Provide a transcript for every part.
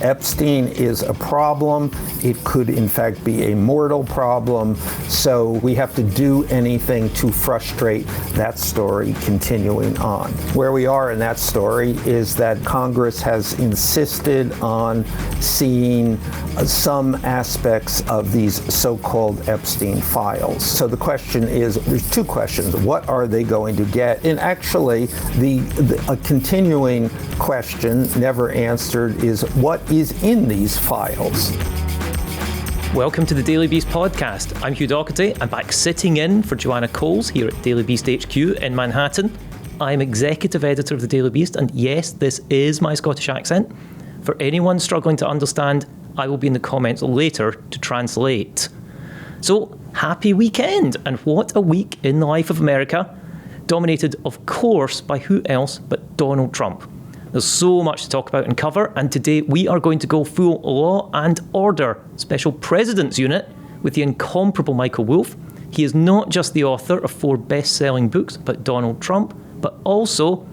Epstein is a problem. It could, in fact, be a mortal problem. So we have to do anything to frustrate that story continuing on. Where we are in that story is that Congress has insisted on seeing some aspects of these so-called Epstein files. So the question is, there's two questions. What are they going to get? And actually, a continuing question, never answered, is what is in these files? Welcome to the Daily Beast podcast. I'm Hugh Dougherty. I'm back sitting in for Joanna Coles here at Daily Beast HQ in Manhattan. I'm executive editor of the Daily Beast, and yes, this is my Scottish accent. For anyone struggling to understand, I will be in the comments later to translate. So, happy weekend, and what a week in the life of America, dominated, of course, by who else but Donald Trump. There's so much to talk about and cover, and today we are going to go full Law and Order Special President's Unit with the incomparable Michael Wolff. He is not just the author of 4 best-selling books about Donald Trump, but also,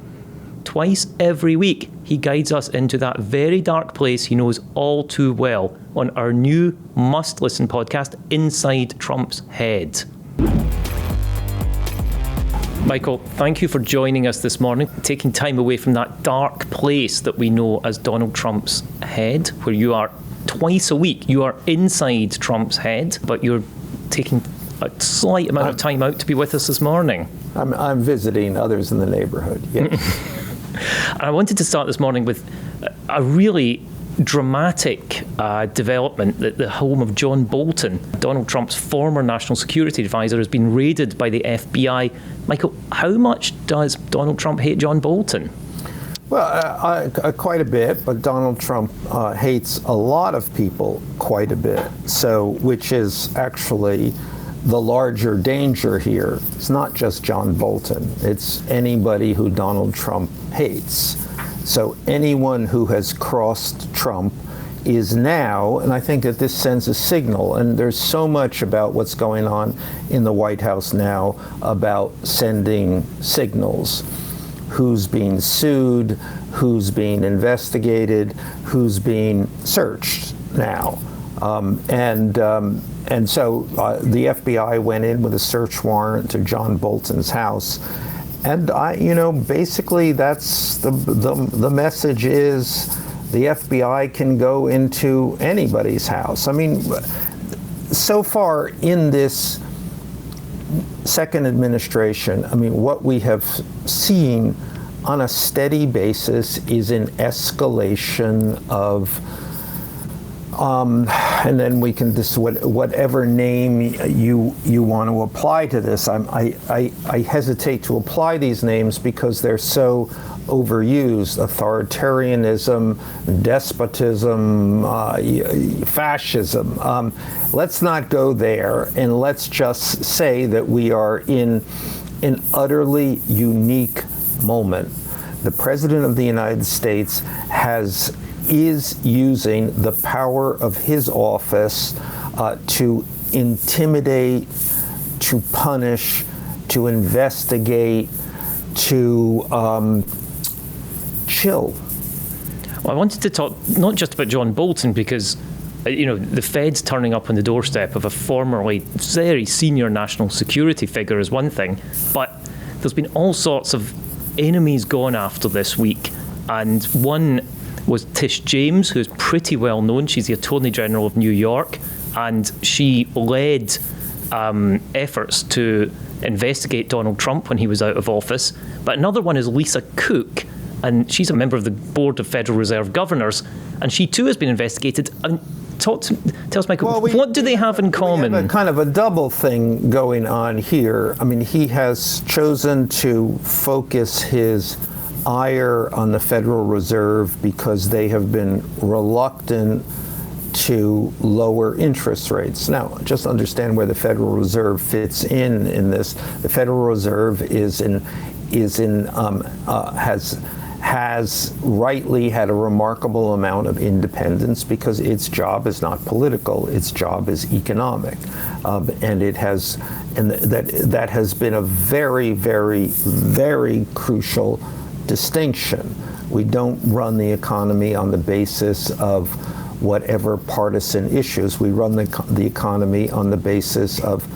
twice every week, he guides us into that very dark place he knows all too well on our new must-listen podcast, Inside Trump's Head. Michael, thank you for joining us this morning, taking time away from that dark place that we know as Donald Trump's head, where you are twice a week. You are inside Trump's head, but you're taking a slight amount of time out to be with us this morning. I'm visiting others in the neighborhood, yes. And I wanted to start this morning with a really dramatic development that the home of John Bolton, Donald Trump's former national security advisor, has been raided by the FBI. Michael, how much does Donald Trump hate John Bolton? Well, quite a bit, but Donald Trump hates a lot of people quite a bit, so which is actually the larger danger here. It's not just John Bolton, it's anybody who Donald Trump hates. So anyone who has crossed Trump is now, and I think that this sends a signal, and there's so much about what's going on in the White House now about sending signals. Who's being sued, who's being investigated, who's being searched now. And so the FBI went in with a search warrant to John Bolton's house. And basically that's the message is the FBI can go into anybody's house. I mean, so far in this second administration, I mean, what we have seen on a steady basis is an escalation of and then we can whatever name you want to apply to this. I hesitate to apply these names because they're so overused: authoritarianism, despotism, fascism. Let's not go there, and let's just say that we are in an utterly unique moment. The President of the United States is using the power of his office to intimidate, to punish, to investigate, to chill. Well, I wanted to talk not just about John Bolton because, the Fed's turning up on the doorstep of a formerly very senior national security figure is one thing, but there's been all sorts of enemies gone after this week, and one was Tish James, who's pretty well known. She's the Attorney General of New York, and she led efforts to investigate Donald Trump when he was out of office. But another one is Lisa Cook, and she's a member of the Board of Federal Reserve Governors, and she too has been investigated. And tell us, Michael, what do they have in common? We have a kind of a double thing going on here. I mean, he has chosen to focus his ire on the Federal Reserve because they have been reluctant to lower interest rates. Now, just understand where the Federal Reserve fits in this. The Federal Reserve has rightly had a remarkable amount of independence because its job is not political; its job is economic, and that has been a very, very, very crucial distinction. We don't run the economy on the basis of whatever partisan issues. We run the economy on the basis of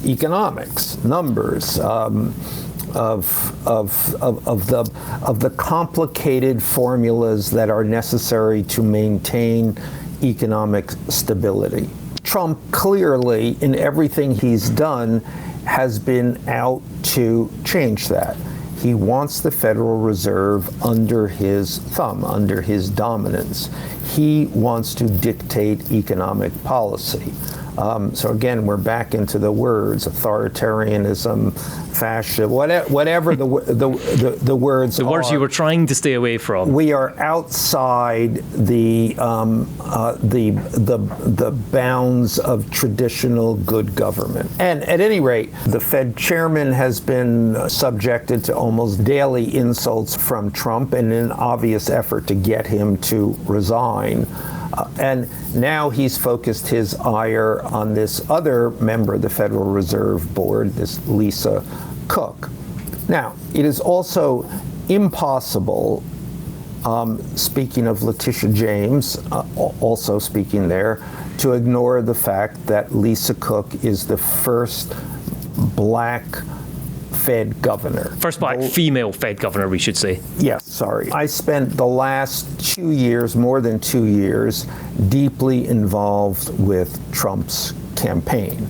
economics, numbers, of the complicated formulas that are necessary to maintain economic stability. Trump clearly, in everything he's done, has been out to change that. He wants the Federal Reserve under his thumb, under his dominance. He wants to dictate economic policy. So again, we're back into the words: authoritarianism, fascism, whatever the words are. The words you were trying to stay away from. We are outside the bounds of traditional good government. And at any rate, the Fed chairman has been subjected to almost daily insults from Trump in an obvious effort to get him to resign. And now he's focused his ire on this other member of the Federal Reserve Board, this Lisa Cook. Now, it is also impossible, speaking of Letitia James, also speaking there, to ignore the fact that Lisa Cook is the first black Fed governor. First black female Fed governor, we should say. Yes, sorry. I spent the last 2 years, more than 2 years, deeply involved with Trump's campaign.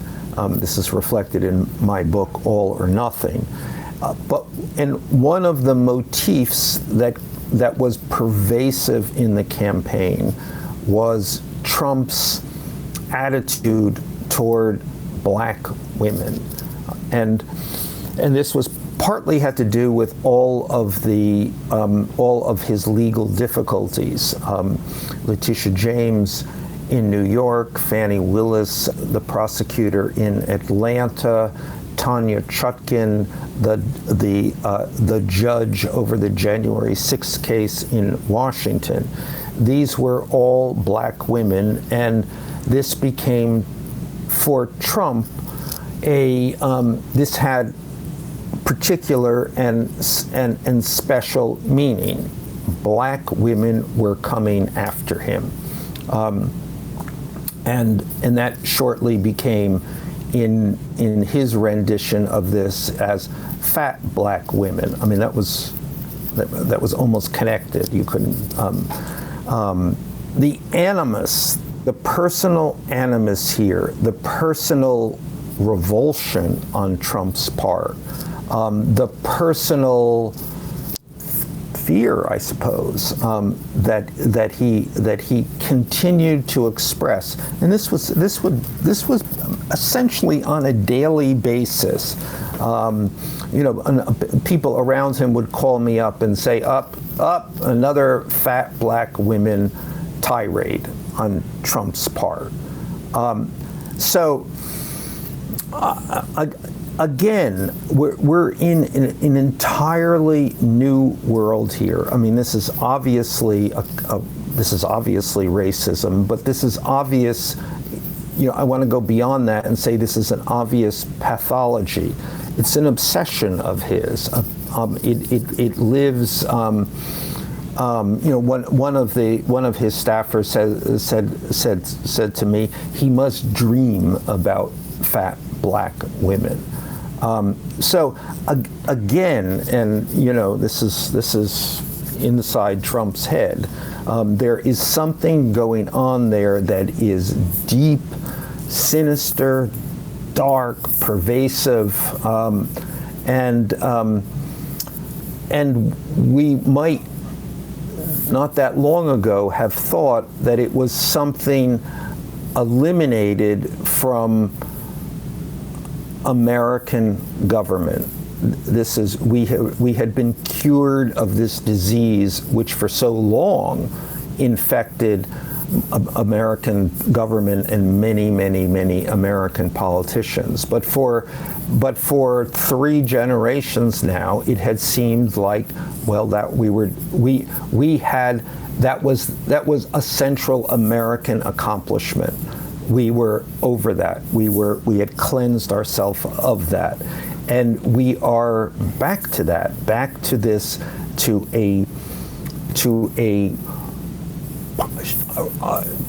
This is reflected in my book, All or Nothing. And one of the motifs that was pervasive in the campaign was Trump's attitude toward black women. And this was partly had to do with all of his legal difficulties. Letitia James in New York, Fannie Willis, the prosecutor in Atlanta, Tanya Chutkin, the judge over the January 6th case in Washington. These were all black women, and this became, for Trump, this had particular and special meaning. Black women were coming after him, and that shortly became, in his rendition of this, as fat black women. I mean, that was almost connected. You couldn't. The animus, the personal animus here, the personal revulsion on Trump's part, the personal fear, I suppose, that he continued to express, and this was essentially on a daily basis. People around him would call me up and say, "Up, another fat black women tirade on Trump's part." Again, we're in an entirely new world here. I mean, this is obviously racism, but this is obvious. I want to go beyond that and say this is an obvious pathology. It's an obsession of his. It lives. One of his staffers said to me, he must dream about fat black women. Again, and this is inside Trump's head. There is something going on there that is deep, sinister, dark, pervasive, and we might not that long ago have thought that it was something eliminated from American government. We had been cured of this disease, which for so long infected American government and many, many, many American politicians. But for 3 generations now, it had seemed like, well, that was a Central American accomplishment. We were over that. We had cleansed ourselves of that, and we are back to that, back to this, to a to a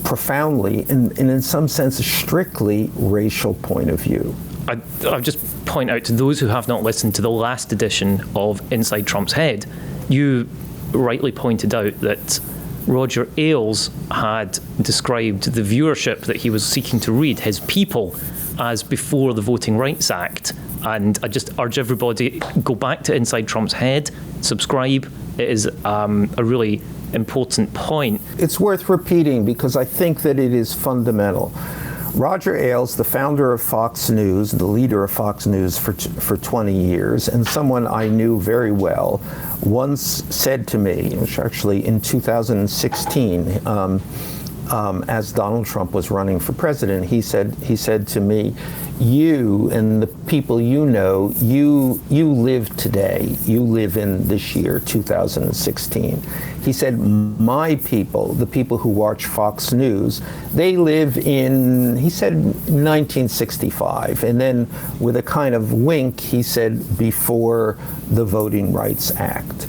profoundly, and in some sense, a strictly racial point of view. I'll just point out to those who have not listened to the last edition of Inside Trump's Head, you rightly pointed out that Roger Ailes had described the viewership that he was seeking to read, his people, as before the Voting Rights Act. And I just urge everybody, go back to Inside Trump's Head, subscribe. It is a really important point. It's worth repeating because I think that it is fundamental. Roger Ailes, the founder of Fox News, the leader of Fox News for 20 years, and someone I knew very well, once said to me, which actually in 2016, as Donald Trump was running for president, he said to me, "You and the people you know, you live today. You live in this year, 2016." He said, "My people, the people who watch Fox News, they live in," he said, 1965. And then with a kind of wink, he said, "before the Voting Rights Act."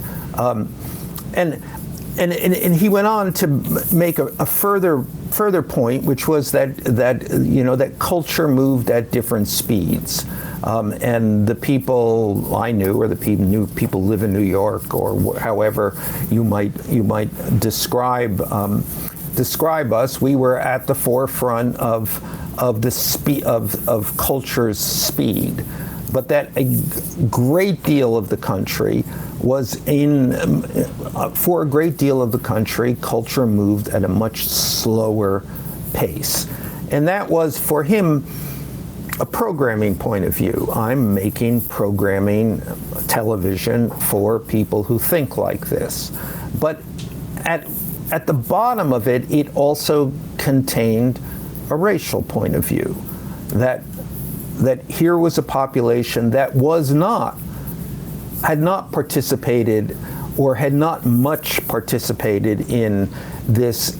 And he went on to make a further point, which was that culture moved at different speeds, and the people I knew, or the people live in New York, or however you might describe us. We were at the forefront of the speed of culture's speed, but that a great deal of the country was for a great deal of the country, culture moved at a much slower pace. And that was, for him, a programming point of view. I'm making programming television for people who think like this. But at the bottom of it, it also contained a racial point of view. That here was a population that had not participated, or had not much participated in this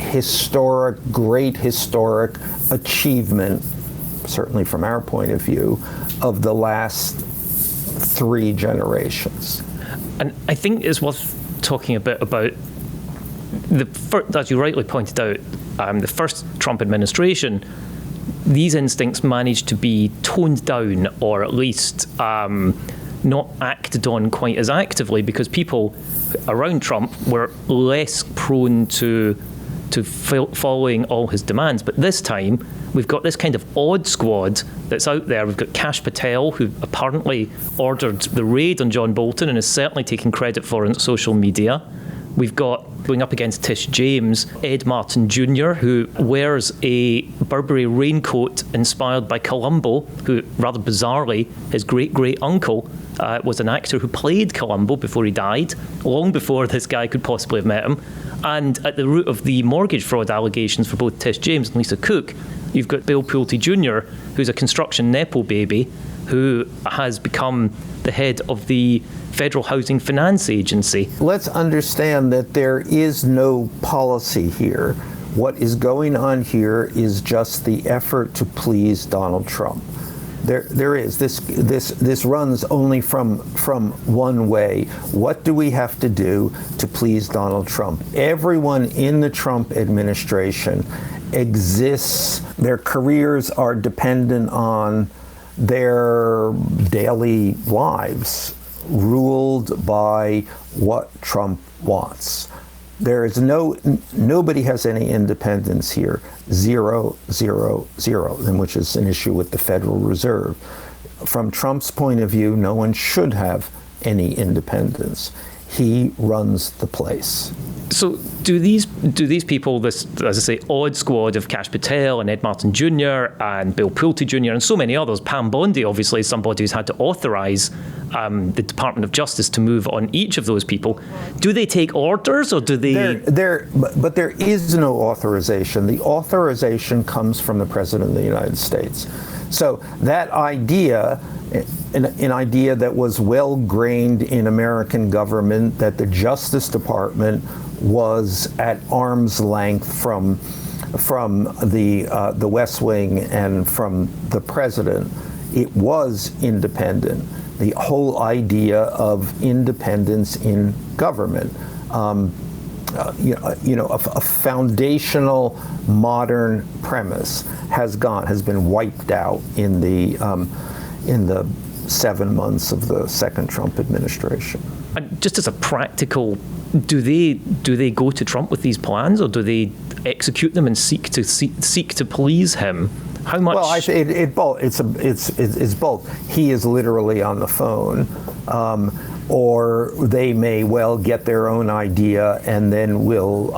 great historic achievement, certainly from our point of view, of the last 3 generations. And I think it's worth talking a bit about as you rightly pointed out, the first Trump administration. These instincts managed to be toned down, or at least not acted on quite as actively, because people around Trump were less prone to following all his demands. But this time, we've got this kind of odd squad that's out there. We've got Kash Patel, who apparently ordered the raid on John Bolton and is certainly taking credit for it on social media. We've got, going up against Tish James, Ed Martin Jr., who wears a Burberry raincoat inspired by Columbo, who, rather bizarrely, his great-great-uncle was an actor who played Columbo before he died, long before this guy could possibly have met him. And at the root of the mortgage fraud allegations for both Tish James and Lisa Cook, you've got Bill Pulte Jr., who's a construction Nepo baby, who has become the head of the Federal Housing Finance Agency. Let's understand that there is no policy here. What is going on here is just the effort to please Donald Trump. There is. This runs only from one way. What do we have to do to please Donald Trump? Everyone in the Trump administration exists. Their careers are dependent on their daily lives, ruled by what Trump wants. There is nobody has any independence here. 0, 0, 0, and which is an issue with the Federal Reserve. From Trump's point of view, no one should have any independence. He runs the place. So do these people, this, as I say, odd squad of Kash Patel and Ed Martin Jr. and Bill Pulte Jr. and so many others, Pam Bondi obviously is somebody who's had to authorise the Department of Justice to move on each of those people. Do they take orders, or do they? But there is no authorization. The authorization comes from the President of the United States. So that idea, an idea that was well grained in American government, that the Justice Department was at arm's length from the West Wing and from the president, it was independent. The whole idea of independence in government. a foundational modern premise has been wiped out in the 7 months of the second Trump administration. And just as a practical, do they go to Trump with these plans, or do they execute them and seek to please him? How much? Well, it's both. He is literally on the phone, or they may well get their own idea, and then we'll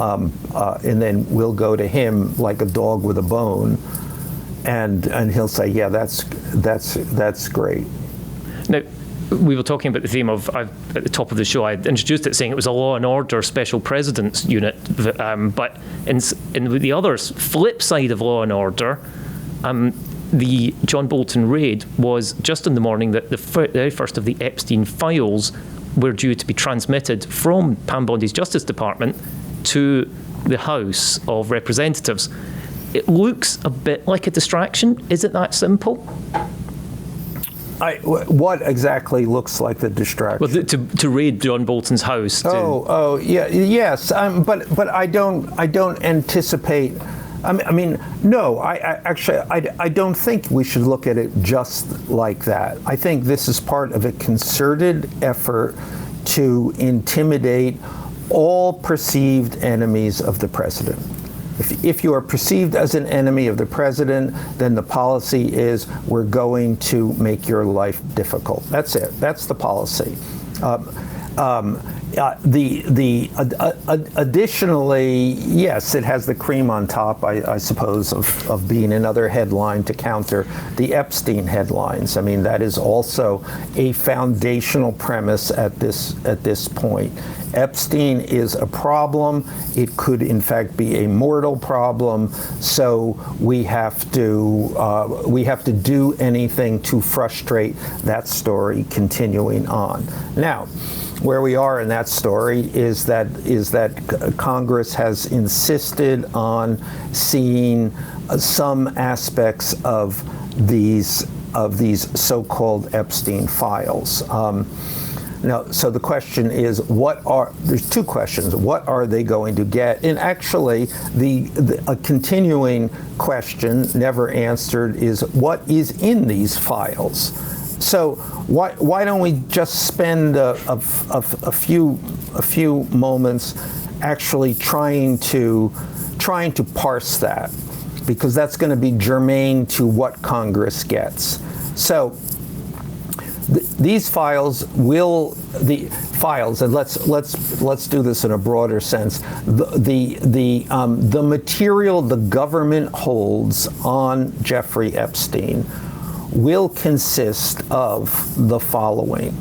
go to him like a dog with a bone, and he'll say, yeah, that's great. Now, we were talking about the theme of, at the top of the show, I introduced it saying it was a law and order special president's unit, but in the other flip side of law and order, the John Bolton raid was just in the morning that the very first of the Epstein files were due to be transmitted from Pam Bondi's Justice Department to the House of Representatives. It looks a bit like a distraction. Is it that simple? What exactly looks like the distraction? Well, to raid John Bolton's house. Yes, but I don't anticipate. No. I don't think we should look at it just like that. I think this is part of a concerted effort to intimidate all perceived enemies of the president. If you are perceived as an enemy of the president, then the policy is we're going to make your life difficult. That's it. That's the policy. Additionally, yes, it has the cream on top, I suppose, of being another headline to counter the Epstein headlines. I mean, that is also a foundational premise at this point. Epstein is a problem. It could, in fact, be a mortal problem. So we have to do anything to frustrate that story continuing on. Now, where we are in that story is that Congress has insisted on seeing some aspects of these so-called Epstein files. Now, so the question is, there's two questions. What are they going to get? And actually, a continuing question, never answered, is what is in these files? So why don't we just spend a few moments actually trying to parse that, because that's going to be germane to what Congress gets. So these files and let's do this in a broader sense. The material the government holds on Jeffrey Epstein will consist of the following.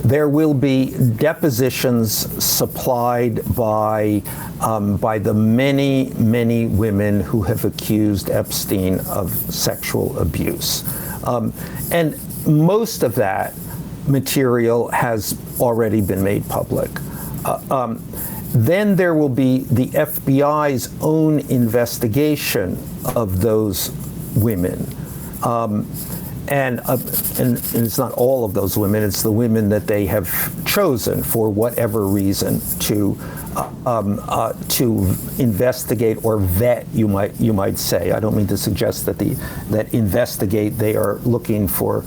There will be depositions supplied by the many women who have accused Epstein of sexual abuse. And most of that material has already been made public. Then there will be the FBI's own investigation of those women. And it's not all of those women, it's the women that they have chosen for whatever reason to investigate or vet, you might say. I don't mean to suggest that investigate they are looking for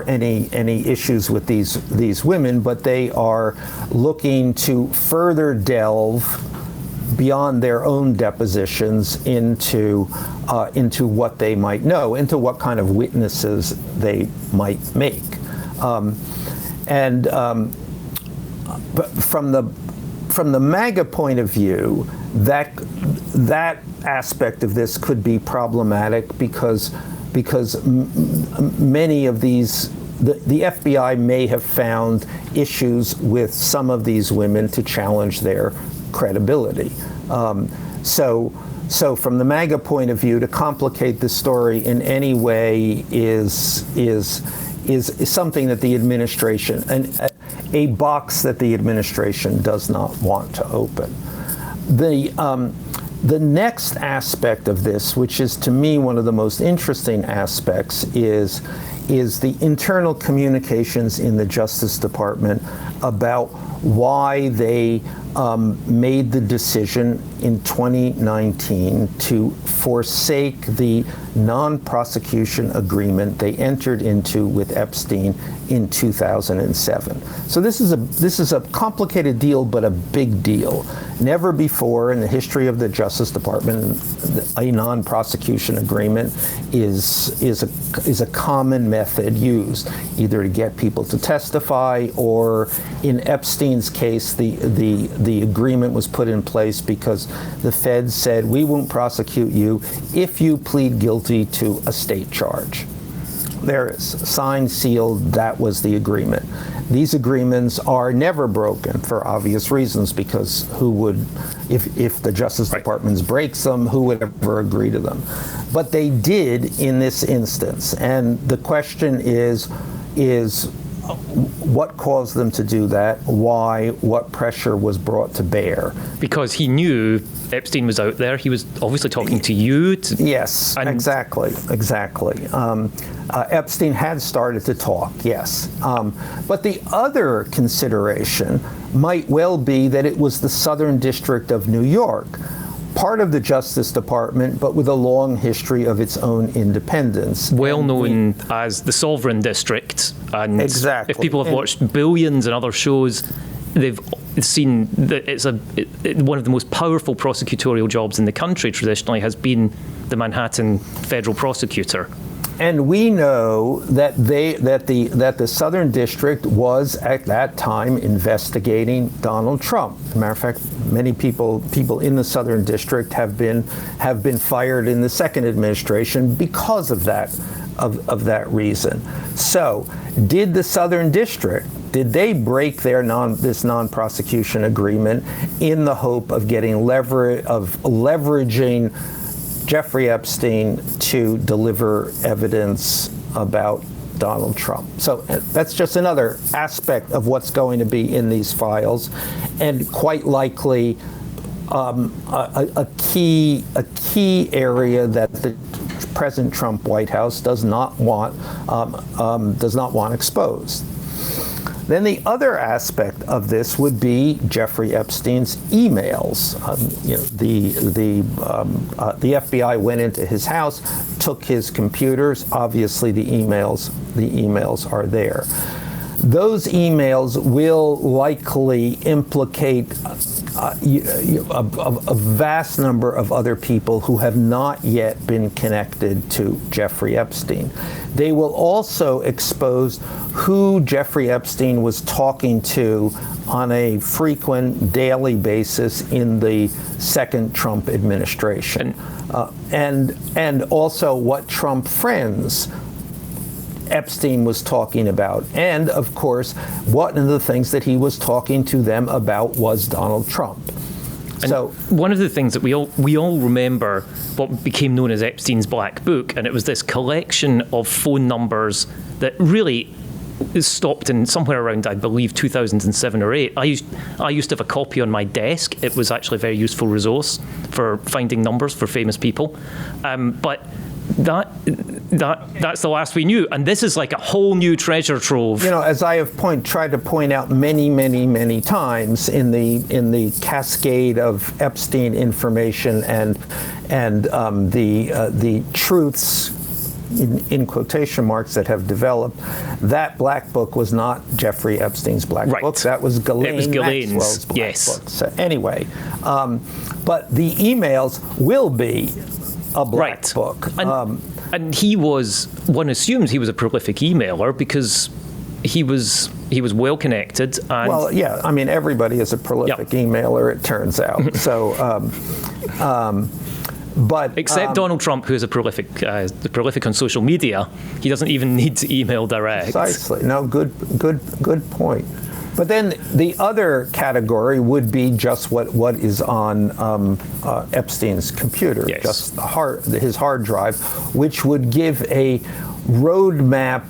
any issues with these women, but they are looking to further delve beyond their own depositions into what they might know, into what kind of witnesses they might make. But from the MAGA point of view, that aspect of this could be problematic because many of these, the FBI may have found issues with some of these women to challenge their credibility. So from the MAGA point of view, to complicate the story in any way is something that the administration, a box that the administration does not want to open. The next aspect of this, which is to me one of the most interesting aspects, is the internal communications in the Justice Department about why they made the decision in 2019 to forsake the non-prosecution agreement they entered into with Epstein in 2007. So this is a complicated deal, but a big deal. Never before in the history of the Justice Department, a non-prosecution agreement is a common method used, either to get people to testify, or in Epstein's case, the agreement was put in place because the feds said, we won't prosecute you if you plead guilty to a state charge. There is, signed, sealed, that was the agreement. These agreements are never broken for obvious reasons, because who would, if the Justice Department breaks them, who would ever agree to them? But they did in this instance, and the question is what caused them to do that? Why? What pressure was brought to bear? Because he knew Epstein was out there. He was obviously talking to you. Yes, exactly. Epstein had started to talk, yes. But the other consideration might well be that it was the Southern District of New York, part of the Justice Department, but with a long history of its own independence. Well known as the Sovereign District. And exactly. If people have watched Billions and other shows, they've seen that it's one of the most powerful prosecutorial jobs in the country traditionally has been the Manhattan federal prosecutor. And we know that the Southern District was at that time investigating Donald Trump. As a matter of fact, many people in the Southern District have been fired in the second administration because of that reason. So, did the Southern District, did they break this non-prosecution agreement in the hope of leveraging Jeffrey Epstein to deliver evidence about Donald Trump? So that's just another aspect of what's going to be in these files, and quite likely a key area that the present Trump White House does not want exposed. Then the other aspect of this would be Jeffrey Epstein's emails. The FBI went into his house, took his computers. Obviously, the emails are there. Those emails will likely implicate a vast number of other people who have not yet been connected to Jeffrey Epstein. They will also expose who Jeffrey Epstein was talking to on a frequent daily basis in the second Trump administration, and also what Trump friends Epstein was talking about. And of course, one of the things that he was talking to them about was Donald Trump. And so one of the things that we all remember what became known as Epstein's Black Book, and it was this collection of phone numbers that really stopped in somewhere around, I believe, 2007 or 8. I used to have a copy on my desk. It was actually a very useful resource for finding numbers for famous people. But that's the last we knew, and this is like a whole new treasure trove. As I have tried to point out many times in the cascade of Epstein information and the truths in quotation marks that have developed, that Black Book was not Jeffrey Epstein's Black Book. That was Ghislaine Maxwell's Black Book. So anyway, but the emails will be a Black Book. And he was, one assumes he was a prolific emailer because he was well connected. And well, yeah, I mean, everybody is a prolific emailer, it turns out. So, but except Donald Trump, who is a prolific on social media, he doesn't even need to email direct. Precisely. No, good point. But then the other category would be just what is on Epstein's computer, just his hard drive, which would give a roadmap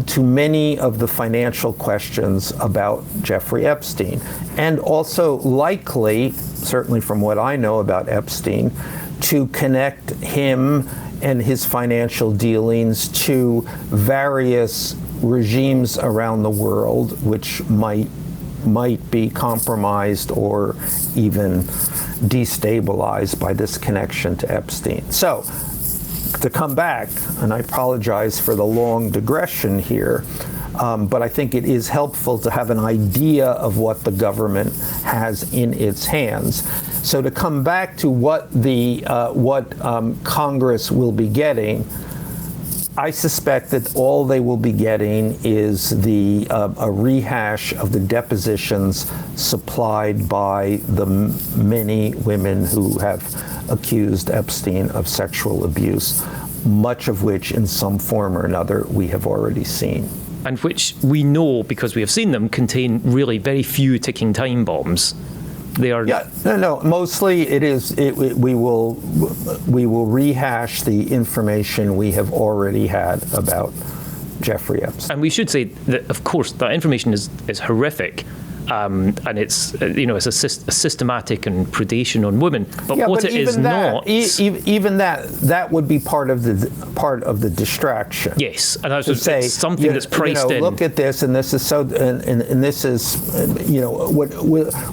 to many of the financial questions about Jeffrey Epstein, and also likely, certainly from what I know about Epstein, to connect him and his financial dealings to various regimes around the world, which might might be compromised or even destabilized by this connection to Epstein. So, to come back, and I apologize for the long digression here, but I think it is helpful to have an idea of what the government has in its hands. So to come back to what Congress will be getting, I suspect that all they will be getting is a rehash of the depositions supplied by the many women who have accused Epstein of sexual abuse, much of which in some form or another we have already seen. And which we know, because we have seen them, contain really very few ticking time bombs. They are mostly it is we will rehash the information we have already had about Jeffrey Epstein. And we should say that, of course, that information is horrific. And it's it's a systematic and predation on women. But what it is not, even that would be part of the distraction. Yes, and I was say something that's priced in. Look at this, and this is so, and this is,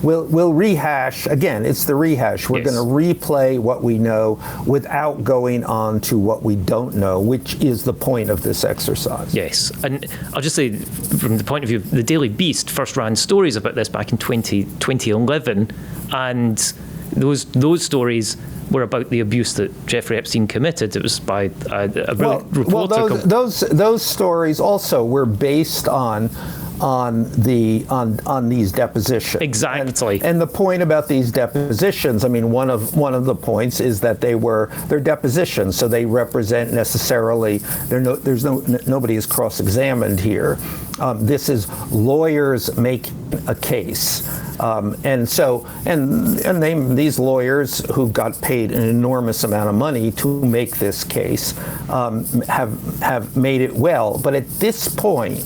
we'll rehash again. It's the rehash. We're going to replay what we know without going on to what we don't know, which is the point of this exercise. Yes, and I'll just say, from the point of view, the Daily Beast first ran stories about this back in 2011, and those stories were about the abuse that Jeffrey Epstein committed. It was by a brilliant reporter. Those stories also were based on these depositions. Exactly. And the point about these depositions, I mean, one of the points is that they're depositions, so they represent necessarily. Nobody is cross-examined here. This is lawyers making a case. These lawyers who got paid an enormous amount of money to make this case have made it well. But at this point,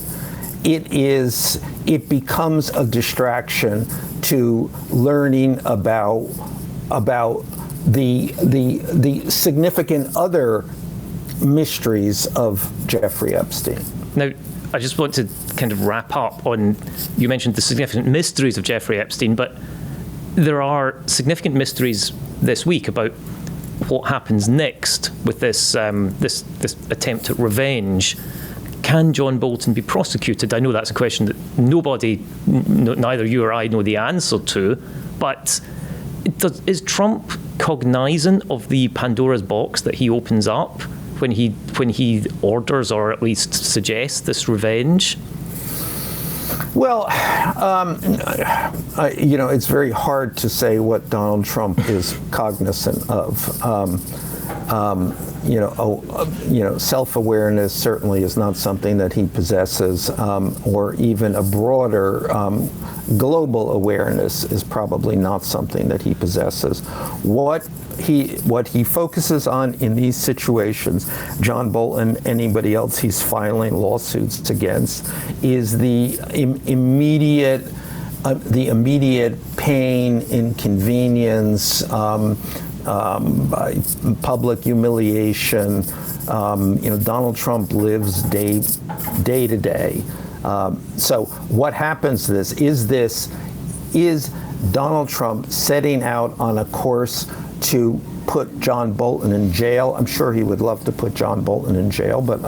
it becomes a distraction to learning about the significant other mysteries of Jeffrey Epstein. Now, I just want to kind of wrap up on, you mentioned the significant mysteries of Jeffrey Epstein, but there are significant mysteries this week about what happens next with this attempt at revenge. Can John Bolton be prosecuted? I know that's a question that neither you or I know the answer to, but is Trump cognizant of the Pandora's box that he opens up when he orders, or at least suggests, this revenge? Well, it's very hard to say what Donald Trump is cognizant of. Self-awareness certainly is not something that he possesses, or even a broader global awareness is probably not something that he possesses. What he focuses on in these situations, John Bolton, anybody else he's filing lawsuits against, is the immediate pain, inconvenience, public humiliation. Donald Trump lives day to day. So what happens to this? Is Donald Trump setting out on a course to put John Bolton in jail? I'm sure he would love to put John Bolton in jail, but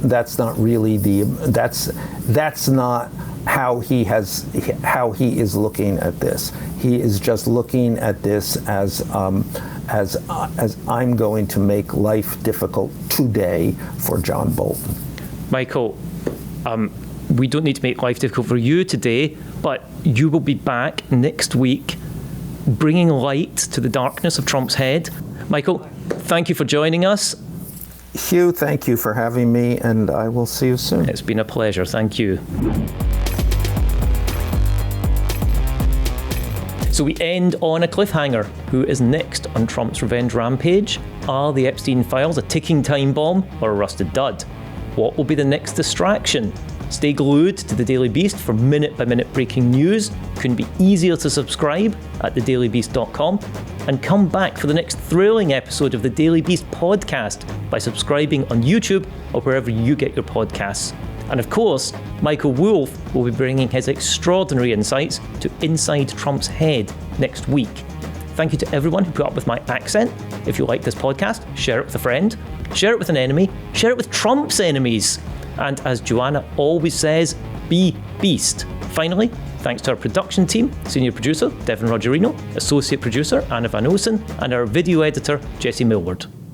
that's not really that's not how he is looking at this. He is just looking at this as I'm going to make life difficult today for John Bolton. Michael, we don't need to make life difficult for you today, but you will be back next week bringing light to the darkness of Trump's head. Michael, thank you for joining us. Hugh, thank you for having me, and I will see you soon. It's been a pleasure. Thank you. So we end on a cliffhanger. Who is next on Trump's revenge rampage? Are the Epstein files a ticking time bomb or a rusted dud? What will be the next distraction? Stay glued to the Daily Beast for minute-by-minute breaking news. Couldn't be easier to subscribe at thedailybeast.com. And come back for the next thrilling episode of the Daily Beast podcast by subscribing on YouTube or wherever you get your podcasts. And of course, Michael Wolff will be bringing his extraordinary insights to inside Trump's head next week. Thank you to everyone who put up with my accent. If you like this podcast, share it with a friend, share it with an enemy, share it with Trump's enemies. And as Joanna always says, be beast. Finally, thanks to our production team, senior producer Devin Rogerino, associate producer Anna Van Olsen, and our video editor Jesse Millward.